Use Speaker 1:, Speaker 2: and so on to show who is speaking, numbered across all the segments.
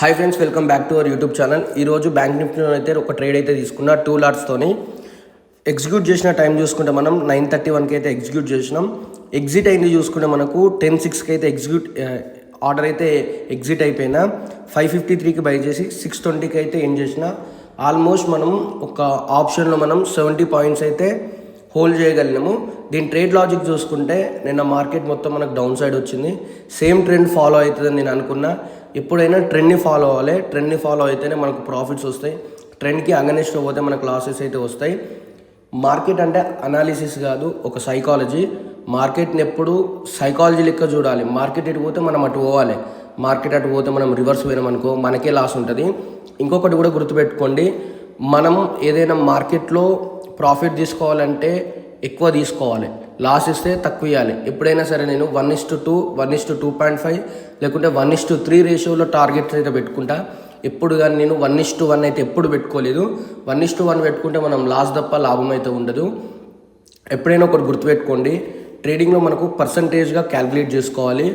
Speaker 1: Hi friends, welcome back to our YouTube channel. ఈరోజు bank నిఫ్టీలో అయితే ఒక ట్రేడ్ అయితే తీసుకున్నా 2 లాట్స్తోని. ఎగ్జిక్యూట్ చేసిన టైం చూసుకుంటే మనం 9:31కి అయితే ఎగ్జిక్యూట్ చేసినాం. ఎగ్జిట్ అయింది చూసుకుంటే మనకు 10:06కి అయితే ఆర్డర్ అయితే ఎగ్జిట్ అయిపోయినా 5:53కి బై చేసి 6:20కి అయితే ఎండ్ చేసిన. ఆల్మోస్ట్ మనం ఒక ఆప్షన్లో మనం 70 పాయింట్స్ అయితే హోల్డ్ చేయగలిగినాము. దీని ట్రేడ్ లాజిక్ చూసుకుంటే నిన్న మార్కెట్ మొత్తం మనకు డౌన్ సైడ్ వచ్చింది. సేమ్ ట్రెండ్ ఫాలో అవుతుందని నేను అనుకున్నా. ఎప్పుడైనా ట్రెండ్ని ఫాలో అవ్వాలి. ట్రెండ్ని ఫాలో అయితేనే మనకు ప్రాఫిట్స్ వస్తాయి. ట్రెండ్కి అగనెస్ట్ పోతే మనకు లాసెస్ అయితే వస్తాయి. మార్కెట్ అంటే అనాలిసిస్ కాదు, ఒక సైకాలజీ. మార్కెట్ని ఎప్పుడు సైకాలజీ లెక్క చూడాలి. మార్కెట్ ఎటు పోతే మనం అటు పోవాలి. మార్కెట్ అటు పోతే మనం రివర్స్ పోయినామనుకో మనకే లాస్ ఉంటుంది. ఇంకొకటి కూడా గుర్తుపెట్టుకోండి, మనం ఏదైనా మార్కెట్లో ప్రాఫిట్ తీసుకోవాలంటే ఎక్కువ తీసుకోవాలి, లాస్ ఇస్తే తక్కువ ఇవ్వాలి. ఎప్పుడైనా సరే నేను 1:2, 1:2.5 లేకుంటే 1:3 రేషియోలో టార్గెట్స్ అయితే పెట్టుకుంటా. ఎప్పుడు కానీ నేను 1:1 అయితే ఎప్పుడు పెట్టుకోలేదు. 1:1 పెట్టుకుంటే మనం లాస్ తప్ప లాభం అయితే ఉండదు. ఎప్పుడైనా ఒకటి గుర్తుపెట్టుకోండి, ట్రేడింగ్లో మనకు పర్సంటేజ్గా క్యాల్కులేట్ చేసుకోవాలి.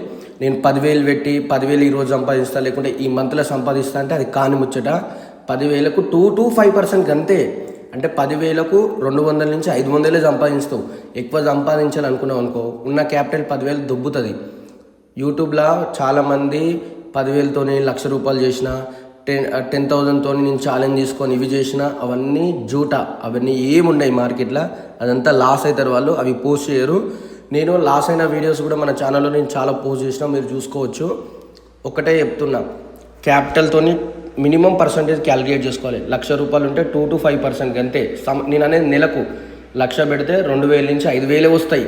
Speaker 1: నేను 10,000 పెట్టి 10,000 ఈరోజు సంపాదిస్తా లేకుంటే ఈ మంత్లో సంపాదిస్తా అంటే అది కాని ముచ్చట. 10,000కు 2 to 5% అంతే. అంటే 10,000కు 200 నుంచి 500 సంపాదిస్తావు. ఎక్కువ సంపాదించాలనుకున్నావు అనుకో, ఉన్న క్యాపిటల్ 10,000 దొబ్బుతుంది. యూట్యూబ్లో చాలామంది 10,000తో ₹1,00,000 చేసిన, 10,000తో నేను ఛాలెంజ్ తీసుకొని ఇవి చేసిన, అవన్నీ జూటా. అవన్నీ ఏమున్నాయి మార్కెట్లో, అదంతా లాస్ అవుతారు వాళ్ళు. అవి పోస్ట్ చేయరు. నేను లాస్ అయిన వీడియోస్ కూడా మన ఛానల్లో నేను చాలా పోస్ట్ చేసిన, మీరు చూసుకోవచ్చు. ఒకటే చెప్తున్నా, క్యాపిటల్తో మినిమం పర్సంటేజ్ క్యాలిక్యులేట్ చేసుకోవాలి. ₹1,00,000 ఉంటే 2 to 5% అంతే. నేను అనేది నెలకు 1,00,000 పెడితే 2,000 నుంచి 5,000 వస్తాయి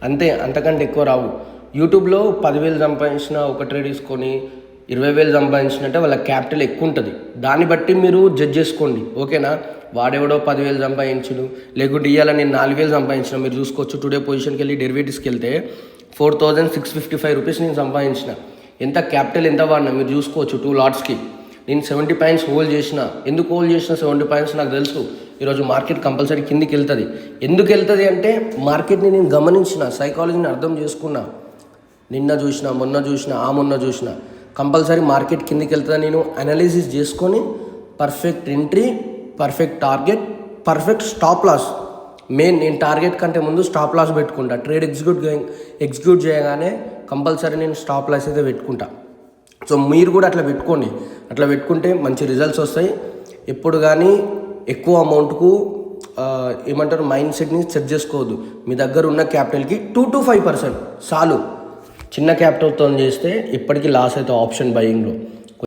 Speaker 1: అంతే, అంతకంటే ఎక్కువ రావు. యూట్యూబ్లో 10,000 సంపాదించిన ఒక ట్రేడ్ తీసుకొని 20,000 సంపాదించినట్టే వాళ్ళ క్యాపిటల్ ఎక్కువ ఉంటుంది. దాన్ని బట్టి మీరు జడ్జ్ చేసుకోండి, ఓకేనా. వాడెవడో 10,000 సంపాదించుడు, లేకుంటే ఇవాళ నేను 4,000 సంపాదించిన. మీరు చూసుకోవచ్చు, టుడే పొజిషన్కి వెళ్ళి డెరివేటివ్స్కి వెళ్తే ₹4,655 నేను సంపాదించిన. ఎంత క్యాపిటల్ ఎంత వాడినా మీరు చూసుకోవచ్చు. 2 లాట్స్కి నేను 70 పాయింట్స్ హోల్డ్ చేసిన. ఎందుకు హోల్డ్ చేసిన 70 పాయింట్స్ నాకు తెలుసు. ఈరోజు మార్కెట్ కంపల్సరీ కిందికి వెళ్తుంది. ఎందుకు వెళ్తుంది అంటే మార్కెట్ని నేను గమనించిన, సైకాలజీని అర్థం చేసుకున్నా. నిన్న చూసిన, మొన్న చూసిన కంపల్సరీ మార్కెట్ కిందికి వెళ్తుందని నేను అనాలిసిస్ చేసుకొని perfect entry, perfect target, perfect stop loss. Main నేను టార్గెట్ కంటే ముందు స్టాప్ లాస్ పెట్టుకుంటా. ట్రేడ్ ఎగ్జిక్యూట్ చేయగానే కంపల్సరీ నేను స్టాప్ లాస్ అయితే పెట్టుకుంటా. సో మీరు కూడా అట్లా పెట్టుకోండి. అట్లా పెట్టుకుంటే మంచి రిజల్ట్స్ వస్తాయి. ఎప్పుడు కానీ ఎక్కువ అమౌంట్కు ఏమంటారు మైండ్ సెట్ని సెట్ చేసుకోవద్దు. మీ దగ్గర ఉన్న క్యాపిటల్కి 2 to 5% చాలు. చిన్న క్యాపిటల్తో చేస్తే ఇప్పటికీ లాస్ అయితే ఆప్షన్ బయింగ్లో.